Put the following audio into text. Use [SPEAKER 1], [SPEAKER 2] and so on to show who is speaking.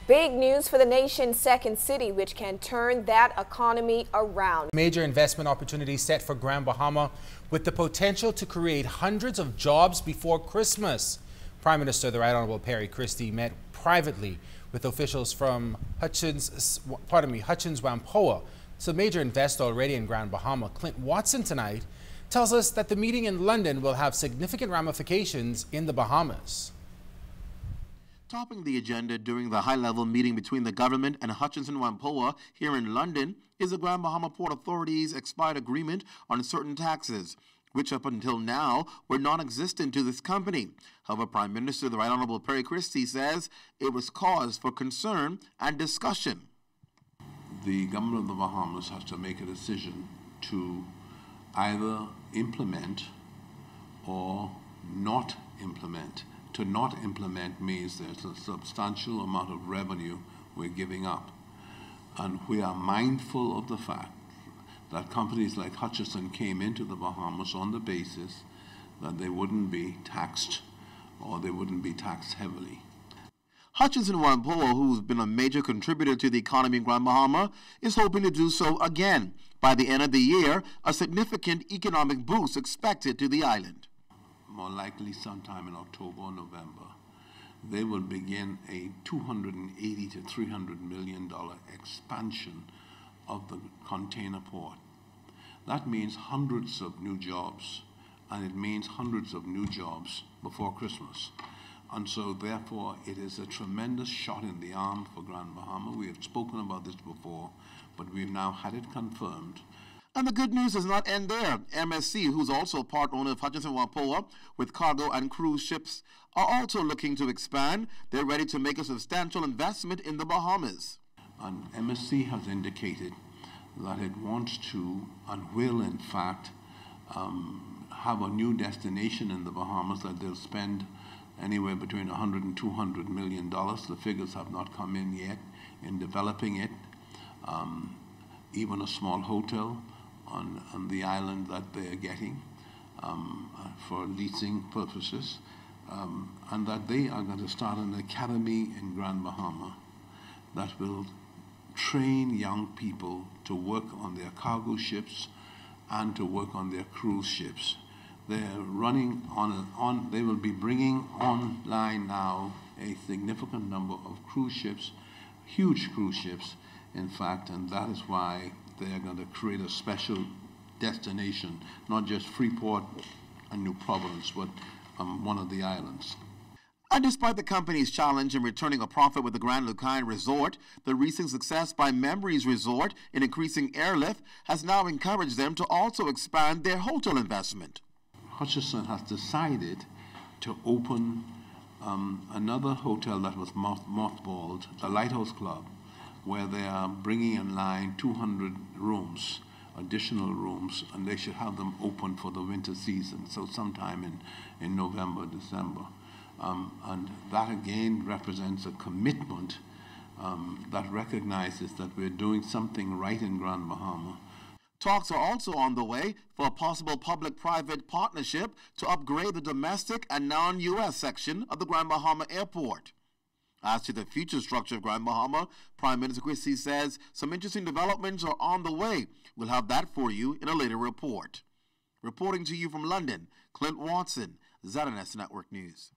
[SPEAKER 1] Big news for the nation's second city, which can turn that economy around.
[SPEAKER 2] Major investment opportunities set for Grand Bahama with the potential to create hundreds of jobs before Christmas. Prime Minister, the Right Honorable Christie, met privately with officials from Hutchins Whampoa. It's a major investor already in Grand Bahama. Clint Watson tonight tells us that the meeting in London will have significant ramifications in the Bahamas.
[SPEAKER 3] Topping the agenda during the high-level meeting between the government and Hutchins Whampoa here in London is the Grand Bahama Port Authority's expired agreement on certain taxes, which up until now were non-existent to this company. However, Prime Minister, the Right Honorable Christie, says it was cause for concern and discussion.
[SPEAKER 4] The government of the Bahamas has to make a decision to either implement or not implement. To not implement means there's a substantial amount of revenue we're giving up. And we are mindful of the fact that companies like Hutchison came into the Bahamas on the basis that they wouldn't be taxed or they wouldn't be taxed heavily.
[SPEAKER 3] Hutchins Whampoa, who's been a major contributor to the economy in Grand Bahama, is hoping to do so again. By the end of the year, a significant economic boost expected to the island.
[SPEAKER 4] More likely sometime in October or November, they will begin a $280 to $300 million expansion of the container port. That means hundreds of new jobs, and it means hundreds of new jobs before Christmas. And so therefore it is a tremendous shot in the arm for Grand Bahama. We have spoken about this before, but we've now had it confirmed.
[SPEAKER 3] And the good news does not end there. MSC, who's also part owner of Hutchins Whampoa with cargo and cruise ships, are also looking to expand. They're ready to make a substantial investment in the Bahamas.
[SPEAKER 4] And MSC has indicated that it wants to and will in fact have a new destination in the Bahamas that they'll spend anywhere between $100 and $200 million. The figures have not come in yet in developing it. Even a small hotel on the island that they're getting for leasing purposes, and that they are going to start an academy in Grand Bahama that will train young people to work on their cargo ships and to work on their cruise ships. They're running they will be bringing online now a significant number of cruise ships, huge cruise ships, in fact, and that is why they are going to create a special destination, not just Freeport and New Providence, but one of the islands.
[SPEAKER 3] And despite the company's challenge in returning a profit with the Grand Lucaine Resort, the recent success by Memories Resort in increasing airlift has now encouraged them to also expand their hotel investment.
[SPEAKER 4] Hutchison has decided to open another hotel that was mothballed, the Lighthouse Club, where they are bringing in line 200 rooms, additional rooms, and they should have them open for the winter season, so sometime in November, December. And that again represents a commitment that recognizes that we're doing something right in Grand Bahama.
[SPEAKER 3] Talks are also on the way for a possible public-private partnership to upgrade the domestic and non-U.S. section of the Grand Bahama Airport. As to the future structure of Grand Bahama, Prime Minister Christie says some interesting developments are on the way. We'll have that for you in a later report. Reporting to you from London, Clint Watson, ZNS Network News.